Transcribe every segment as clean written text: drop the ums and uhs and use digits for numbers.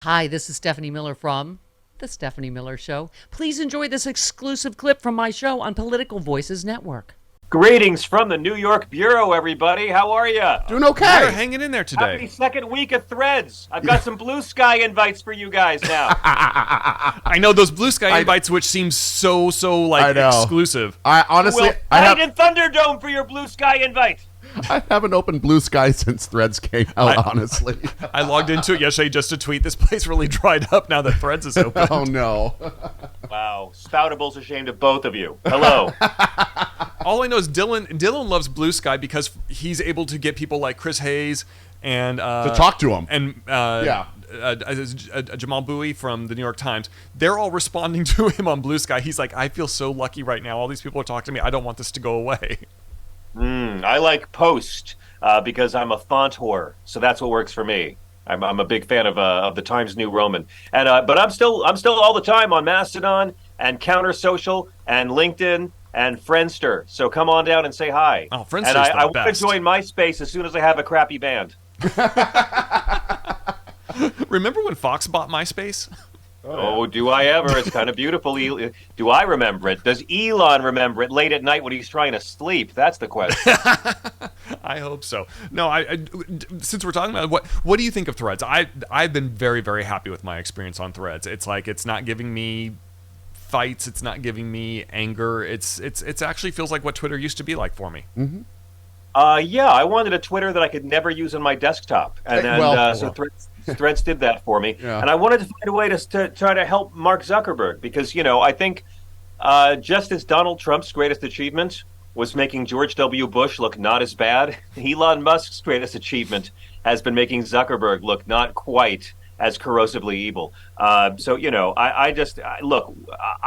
Hi, this is Stephanie Miller from The Stephanie Miller Show. Please enjoy this exclusive clip from my show on Political Voices Network. Greetings from the New York Bureau, everybody. How are you? Doing okay. We're hanging in there today. Happy second week of Threads. I've got some Blue Sky invites for you guys now. I know those Blue Sky invites, which seems so exclusive. I honestly, Fight in Thunderdome for your Blue Sky invite. I haven't opened Blue Sky since Threads came out, honestly. I logged into it yesterday just to tweet, this place really dried up now that Threads is open. Oh, no. Wow. Spoutable's ashamed of both of you. Hello. All I know is Dylan loves Blue Sky because he's able to get people like Chris Hayes and to talk to him. And Jamal Bowie from the New York Times. They're all responding to him on Blue Sky. He's like, I feel so lucky right now. All these people are talking to me. I don't want this to go away. I like Post because I'm a font whore, so that's what works for me. I'm a big fan of the Times New Roman, and but I'm still all the time on Mastodon and Counter Social and LinkedIn and Friendster. So come on down and say hi. Oh, Friendster's and I want to best. join MySpace as soon as I have a crappy band. Remember when Fox bought MySpace? Oh, do I ever? It's kind of beautiful. Do I remember it? Does Elon remember it late at night when he's trying to sleep? That's the question. I hope so. No, since we're talking about what do you think of Threads? I've been very, very happy with my experience on Threads. It's like it's not giving me fights. It's not giving me anger. It's actually feels like what Twitter used to be like for me. Mm-hmm. Yeah, I wanted a Twitter that I could never use on my desktop, and then so Threads did that for me. Yeah. And I wanted to find a way to try to help Mark Zuckerberg because I think just as Donald Trump's greatest achievement was making George W. Bush look not as bad, Elon Musk's greatest achievement has been making Zuckerberg look not quite as corrosively evil. So I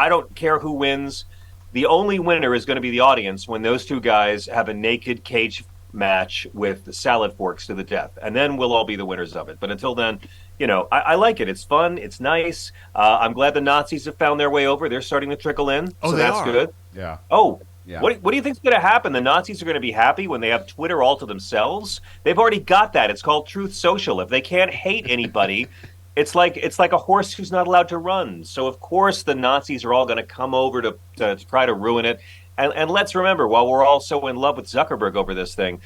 don't care who wins. The only winner is going to be the audience when those two guys have a naked cage match with salad forks to the death, and then we'll all be the winners of it. But until then, I like it. It's fun. It's nice. I'm glad the Nazis have found their way over. They're starting to trickle in, so that's good. Yeah. Oh, yeah. What do you think's going to happen? The Nazis are going to be happy when they have Twitter all to themselves. They've already got that. It's called Truth Social. If they can't hate anybody. It's like a horse who's not allowed to run. So, of course, the Nazis are all going to come over to try to ruin it. And let's remember, while we're all so in love with Zuckerberg over this thing,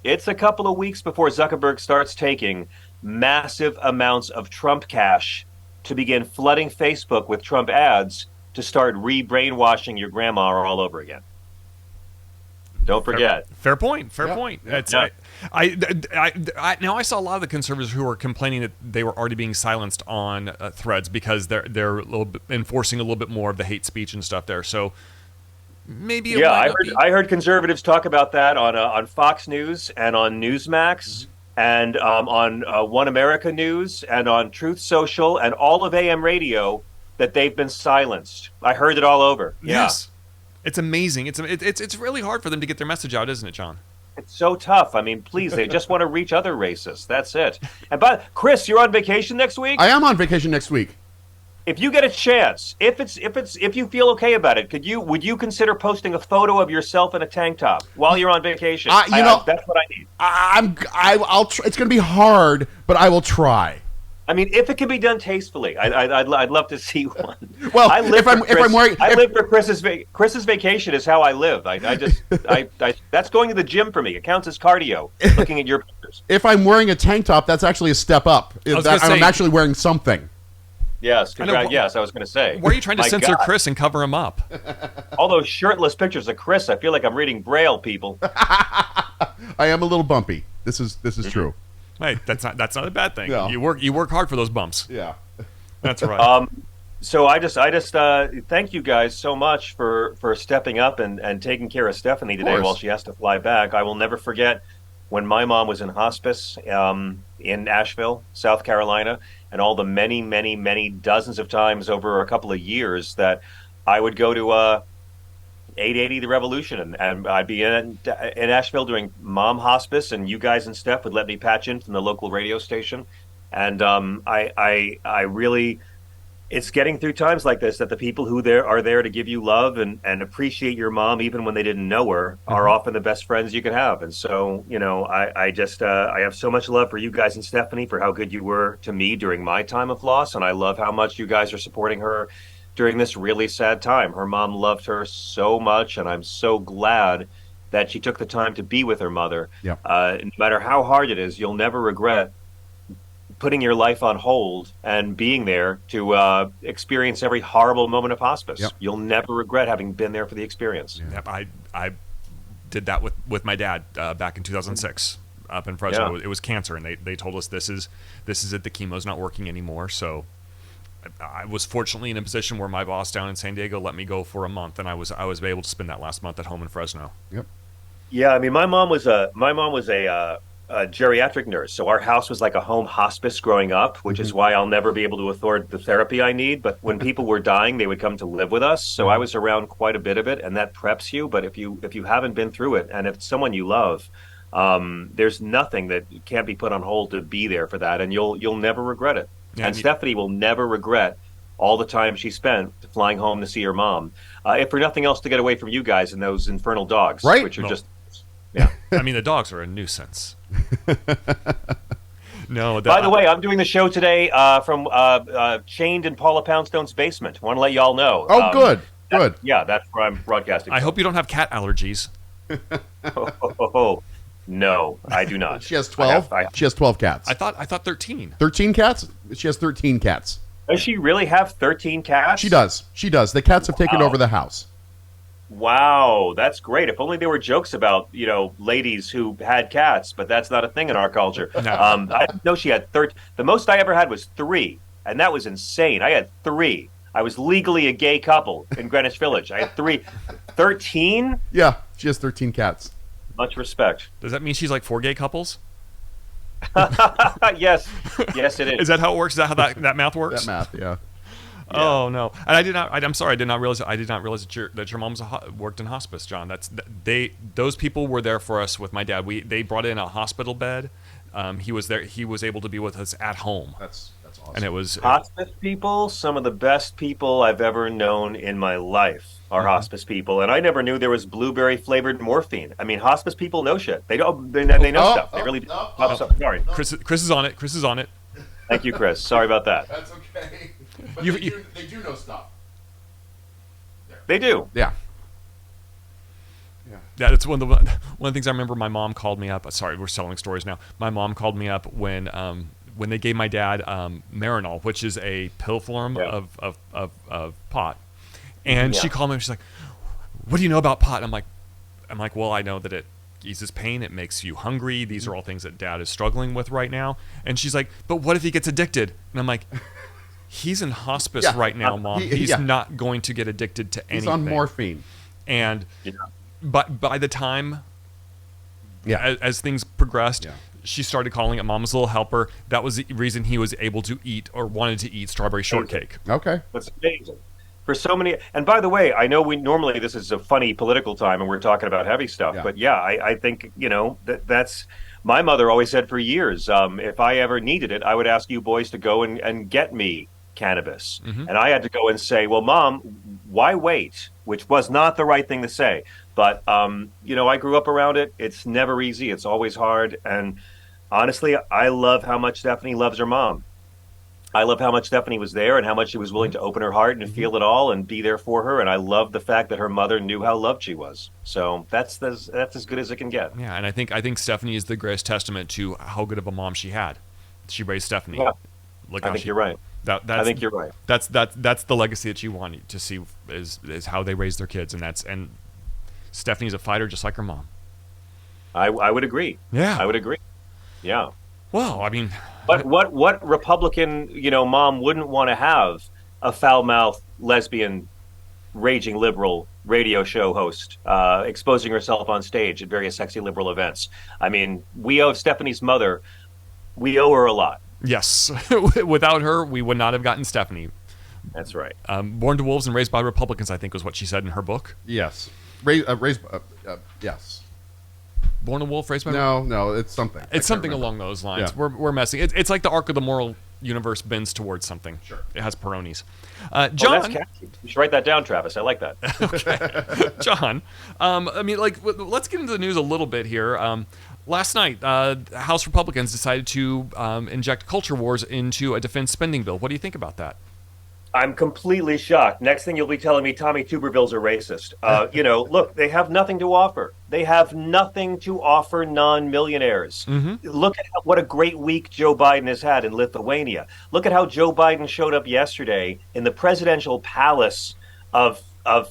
it's a couple of weeks before Zuckerberg starts taking massive amounts of Trump cash to begin flooding Facebook with Trump ads to start re-brainwashing your grandma all over again. Don't forget. Fair point. Yeah. Now I saw a lot of the conservatives who were complaining that they were already being silenced on Threads because they're a little bit enforcing a little bit more of the hate speech and stuff there. So maybe I heard conservatives talk about that on Fox News and on Newsmax and on One America News and on Truth Social and all of AM radio that they've been silenced. I heard it all over. Yeah. Yes. It's amazing. It's really hard for them to get their message out, isn't it, John? It's so tough. I mean, please, they just want to reach other racists. That's it. And Chris, you're on vacation next week? I am on vacation next week. If you get a chance, if you feel okay about it, would you consider posting a photo of yourself in a tank top while you're on vacation? That's what I need. I'll it's going to be hard, but I will try. I mean, if it can be done tastefully, I'd love to see one. Well, if I'm wearing, I live for Chris's vacation is how I live. That's going to the gym for me. It counts as cardio. Looking at your pictures. If I'm wearing a tank top, that's actually a step up. I'm actually wearing something. Yes, yes, I was going to say. Why are you trying to censor Chris and cover him up? All those shirtless pictures of Chris, I feel like I'm reading Braille, people. I am a little bumpy. This is true. Hey, that's not a bad thing. No. You work hard for those bumps. Yeah, that's right. So I just thank you guys so much for stepping up and taking care of Stephanie today while she has to fly back. I will never forget when my mom was in hospice in Asheville, South Carolina, and all the many, many, many dozens of times over a couple of years that I would go to 880 The Revolution, and I'd be in Asheville doing mom hospice, and you guys and Steph would let me patch in from the local radio station, and I really it's getting through times like this that the people who are there to give you love and appreciate your mom, even when they didn't know her, are often the best friends you can have. And so, I just I have so much love for you guys and Stephanie for how good you were to me during my time of loss. And I love how much you guys are supporting her during this really sad time. Her mom loved her so much, and I'm so glad that she took the time to be with her mother. Yeah. No matter how hard it is, you'll never regret putting your life on hold and being there to experience every horrible moment of hospice. Yep. You'll never regret having been there for the experience. Yeah. Yep, I did that with my dad back in 2006 up in Fresno. Yeah. It was cancer, and they told us this is it. The chemo's not working anymore. So I was fortunately in a position where my boss down in San Diego let me go for a month, and I was able to spend that last month at home in Fresno. Yep. Yeah, I mean, my mom was a geriatric nurse, so our house was like a home hospice growing up, which is why I'll never be able to afford the therapy I need. But when people were dying, they would come to live with us, so I was around quite a bit of it, and that preps you. But if you haven't been through it, and if it's someone you love, there's nothing that can't be put on hold to be there for that, and you'll never regret it. Yeah, and Stephanie will never regret all the time she spent flying home to see her mom, if for nothing else to get away from you guys and those infernal dogs, Right. which are No. just, yeah. I mean, the dogs are a nuisance. No. By the way, I'm doing the show today from chained in Paula Poundstone's basement. Want to let y'all know. Oh, good. Yeah, that's where I'm broadcasting. I hope you don't have cat allergies. No, I do not. She has 12. She has 12 cats. I thought 13. 13 cats? She has 13 cats. Does she really have 13 cats? She does. The cats have taken over the house. Wow, that's great. If only there were jokes about, ladies who had cats, but that's not a thing in our culture. No. I didn't know she had 13. The most I ever had was 3, and that was insane. I had 3. I was legally a gay couple in Greenwich Village. I had 3. 13? Yeah, she has 13 cats. Much respect. Does that mean she's like 4 gay couples? Yes, it is. Is that how it works? Is that how that math works? That math, yeah. Oh no! And I did not. I'm sorry. I did not realize that your mom worked in hospice, John. Those people were there for us with my dad. They brought in a hospital bed. He was there. He was able to be with us at home. That's awesome. And it was Hospice people, some of the best people I've ever known in my life are hospice people, and I never knew there was blueberry flavored morphine. I mean, hospice people know shit. They know stuff. They really do. Sorry, Chris is on it. Chris is on it. Thank you, Chris. Sorry about that. That's okay. But You- they do know stuff. They do. Yeah. Yeah, it's one of the things I remember. My mom called me up. Sorry, we're telling stories now. My mom called me up when they gave my dad Marinol, which is a pill form of pot, and she called me and she's like, "What do you know about pot?" I'm like, well, I know that it eases pain, it makes you hungry. These are all things that Dad is struggling with right now. And she's like, "But what if he gets addicted?" And I'm like, he's in hospice right now, Mom. He's not going to get addicted to anything. He's on morphine. And but by the time as things progressed, she started calling it Mama's Little Helper. That was the reason he was able to eat or wanted to eat strawberry shortcake. Okay. That's amazing. For so many, and by the way, I know normally this is a funny political time and we're talking about heavy stuff, but I think, that's, my mother always said for years, if I ever needed it, I would ask you boys to go and get me cannabis. And I had to go and say, well, Mom, why wait? Which was not the right thing to say. But, I grew up around it. It's never easy. It's always hard. And honestly, I love how much Stephanie loves her mom. I love how much Stephanie was there and how much she was willing to open her heart and feel it all and be there for her. And I love the fact that her mother knew how loved she was. So that's as good as it can get. Yeah, and I think Stephanie is the greatest testament to how good of a mom she had. She raised Stephanie. Yeah. Look I think you're right. I think you're right. That's the legacy that you want to see is how they raise their kids, and Stephanie's a fighter just like her mom. I would agree. Yeah. I would agree. Yeah. Well, I mean, But what Republican, mom wouldn't want to have a foul-mouthed lesbian, raging liberal radio show host exposing herself on stage at various sexy liberal events? I mean, we owe Stephanie's mother, we owe her a lot. yes. Without her, we would not have gotten Stephanie. That's right. Born to wolves and raised by Republicans, I think was what she said in her book. Yes. Yes. Born a wolf, raised by No, it's something. It's something along those lines. We're messing. It's like the arc of the moral universe bends towards something. Sure. It has Peronis. Oh, John, that's catchy. You should write that down, Travis. I like that. Okay. John, I mean, like, let's get into the news a little bit here. Last night, House Republicans decided to inject culture wars into a defense spending bill. What do you think about that? I'm completely shocked. Next thing you'll be telling me Tommy Tuberville's a racist. Look, they have nothing to offer. They have nothing to offer non-millionaires. Look at what a great week Joe Biden has had in Lithuania. Look at how Joe Biden showed up yesterday in the presidential palace of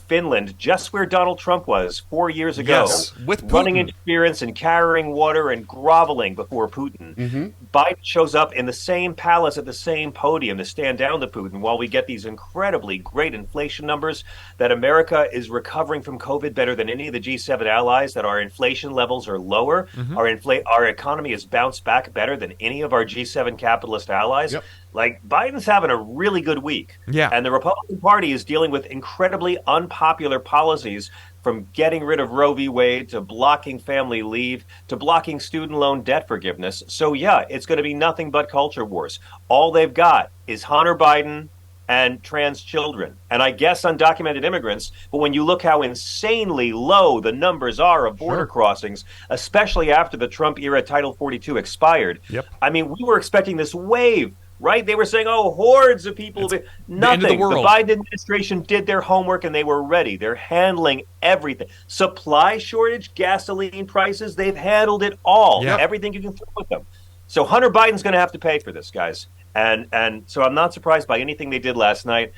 Finland, just where Donald Trump was 4 years ago, yes, with Putin. Running interference and carrying water and groveling before Putin. Biden shows up in the same palace at the same podium to stand down to Putin while we get these incredibly great inflation numbers that America is recovering from COVID better than any of the G7 allies, that our inflation levels are lower. Our economy has bounced back better than any of our G7 capitalist allies. Yep. Like, Biden's having a really good week. Yeah. And the Republican Party is dealing with incredibly unpopular policies, from getting rid of Roe v. Wade to blocking family leave to blocking student loan debt forgiveness. So, yeah, it's going to be nothing but culture wars. All they've got is Hunter Biden and trans children, and I guess undocumented immigrants. But when you look how insanely low the numbers are of border crossings, especially after the Trump-era Title 42 expired, I mean, we were expecting this wave. Right? They were saying, oh, hordes of people. Nothing. The Biden administration did their homework and they were ready. They're handling everything. Supply shortage, gasoline prices, they've handled it all. Yeah. Everything you can throw with them. So Hunter Biden's going to have to pay for this, guys. And so I'm not surprised by anything they did last night,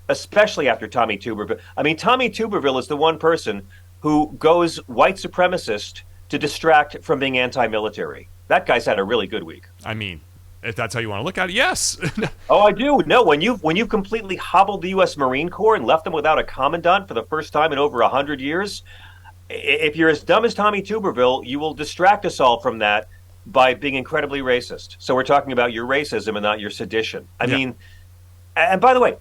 especially after Tommy Tuberville. I mean, Tommy Tuberville is the one person who goes white supremacist to distract from being anti-military. That guy's had a really good week. I mean, if that's how you want to look at it, yes. Oh, I do. No, when you've completely hobbled the U.S. Marine Corps and left them without a commandant for the first time in over 100 years, if you're as dumb as Tommy Tuberville, you will distract us all from that by being incredibly racist. So we're talking about your racism and not your sedition. I mean, and by the way,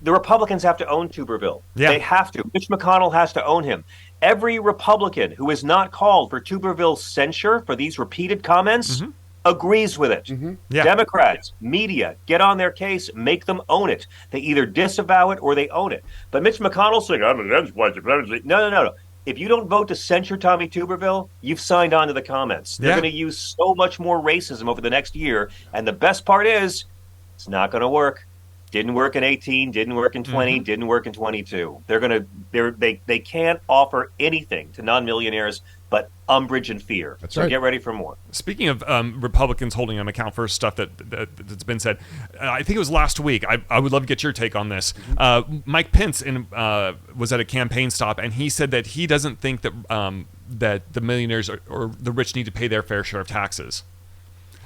the Republicans have to own Tuberville. Yeah. They have to. Mitch McConnell has to own him. Every Republican who is not called for Tuberville's censure for these repeated comments agrees with it. Yeah. Democrats, media, get on their case, make them own it. They either disavow it or they own it. But Mitch McConnell's saying, I'm against white supremacy. No. If you don't vote to censure Tommy Tuberville, you've signed on to the comments. They're going to use so much more racism over the next year. And the best part is, it's not going to work. Didn't work in 18, didn't work in 20, didn't work in 22. They can't offer anything to non-millionaires but umbrage and fear. That's so right. Get ready for more. Speaking of Republicans holding them account for stuff that's been said, I think it was last week. I would love to get your take on this. Mike Pence was at a campaign stop, and he said that he doesn't think that that the millionaires or the rich need to pay their fair share of taxes.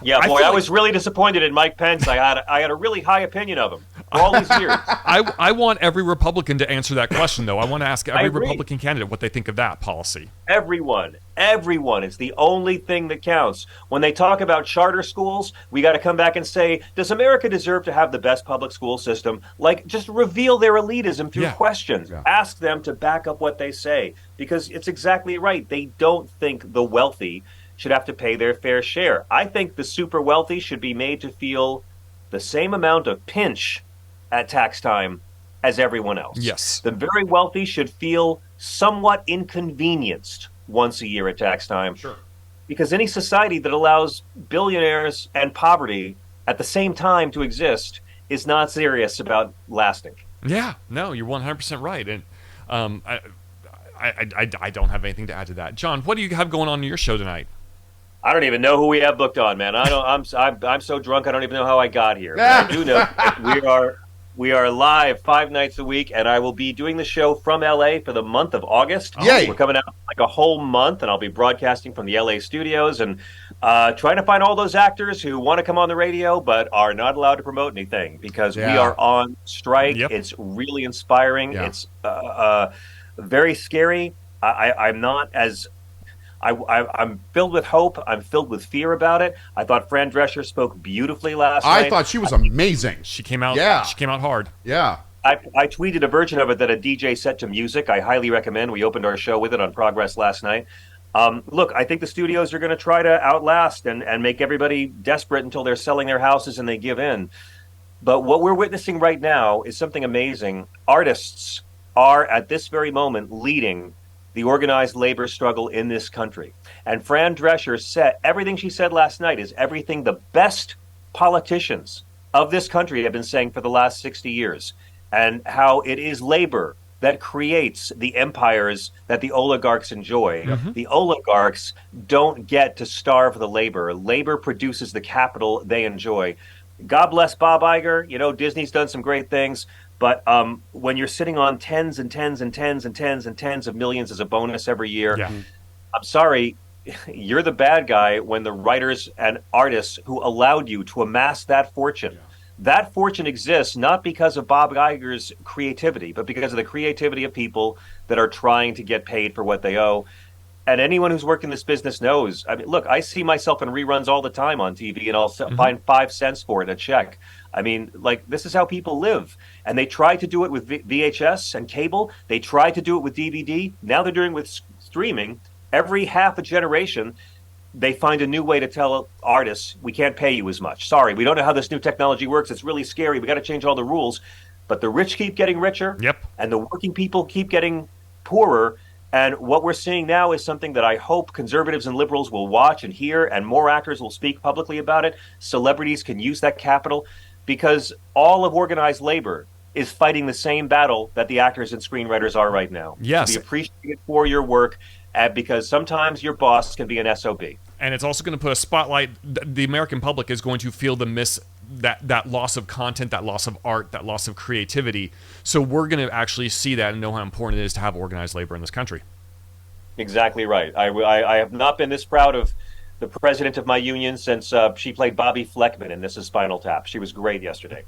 Yeah, boy, I was really disappointed in Mike Pence. I had a really high opinion of him for all these years. I want every Republican to answer that question, though. I want to ask every agree. Republican candidate what they think of that policy. Everyone. It's the only thing that counts. When they talk about charter schools, we got to come back and say, does America deserve to have the best public school system? Like, just reveal their elitism through questions. Yeah. Ask them to back up what they say, because it's exactly right. They don't think the wealthy should have to pay their fair share. I think the super wealthy should be made to feel the same amount of pinch at tax time as everyone else. Yes. The very wealthy should feel somewhat inconvenienced once a year at tax time. Sure. Because any society that allows billionaires and poverty at the same time to exist is not serious about lasting. Yeah, no, you're 100% right. And I don't have anything to add to that. John, what do you have going on in your show tonight? I don't even know who we have booked on, man. I'm so drunk I don't even know how I got here. But I do know we are live 5 nights a week, and I will be doing the show from LA for the month of August. Yay. We're coming out like a whole month, and I'll be broadcasting from the LA studios and trying to find all those actors who want to come on the radio but are not allowed to promote anything because we are on strike. Yep. It's really inspiring. Yeah. It's very scary. I'm not as I'm filled with hope. I'm filled with fear about it. I thought Fran Drescher spoke beautifully last night. I thought she was amazing. She came out. Yeah. She came out hard. Yeah. I tweeted a version of it that a DJ set to music. I highly recommend. We opened our show with it on Progress last night. Look, I think the studios are going to try to outlast and make everybody desperate until they're selling their houses and they give in. But what we're witnessing right now is something amazing. Artists are, at this very moment, leading the organized labor struggle in this country. And Fran Drescher said, everything she said last night is everything the best politicians of this country have been saying for the last 60 years, and how it is labor that creates the empires that the oligarchs enjoy. Mm-hmm. The oligarchs don't get to starve the labor. Labor produces the capital they enjoy. God bless Bob Iger. You know, Disney's done some great things. But when you're sitting on tens and tens and tens and tens and tens of millions as a bonus every year, I'm sorry, you're the bad guy when the writers and artists who allowed you to amass that fortune. That fortune exists not because of Bob Iger's creativity, but because of the creativity of people that are trying to get paid for what they owe. And anyone who's worked in this business knows. I mean, look, I see myself in reruns all the time on TV, and I'll find 5 cents for it, a check. I mean, like, this is how people live. And they tried to do it with VHS and cable. They tried to do it with DVD. Now they're doing it with streaming. Every half a generation, they find a new way to tell artists, we can't pay you as much. Sorry, we don't know how this new technology works. It's really scary. We got to change all the rules. But the rich keep getting richer. And the working people keep getting poorer. And what we're seeing now is something that I hope conservatives and liberals will watch and hear, and more actors will speak publicly about it. Celebrities can use that capital, because all of organized labor is fighting the same battle that the actors and screenwriters are right now. Yes. To be appreciated for your work, because sometimes your boss can be an SOB. And it's also going to put a spotlight. The American public is going to feel that loss of content, that loss of art, that loss of creativity. So we're going to actually see that and know how important it is to have organized labor in this country. Exactly right. I have not been this proud of the president of my union since she played Bobby Fleckman in This Is Spinal Tap. She was great yesterday.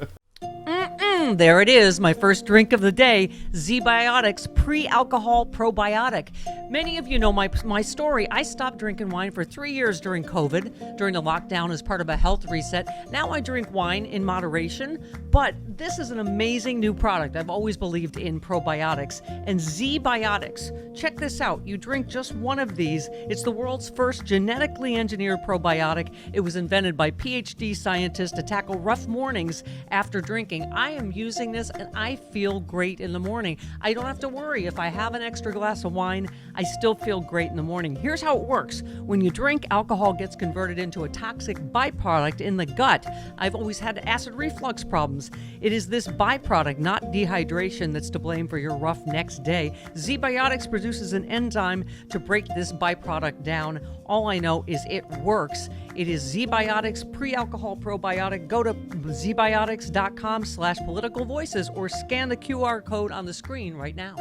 There it is, my first drink of the day, Z-Biotics Pre-Alcohol Probiotic. Many of you know my story. I stopped drinking wine for 3 years during COVID, during the lockdown as part of a health reset. Now I drink wine in moderation, but this is an amazing new product. I've always believed in probiotics. And Z-Biotics, check this out. You drink just one of these. It's the world's first genetically engineered probiotic. It was invented by PhD scientists to tackle rough mornings after drinking. I am using this and I feel great in the morning. I don't have to worry if I have an extra glass of wine, I still feel great in the morning. Here's how it works. When you drink, alcohol gets converted into a toxic byproduct in the gut. I've always had acid reflux problems. It is this byproduct, not dehydration, that's to blame for your rough next day. Z-Biotics produces an enzyme to break this byproduct down. All I know is it works. It is Z-Biotics Pre-Alcohol Probiotic. Go to zbiotics.com/politicalvoices or scan the QR code on the screen right now.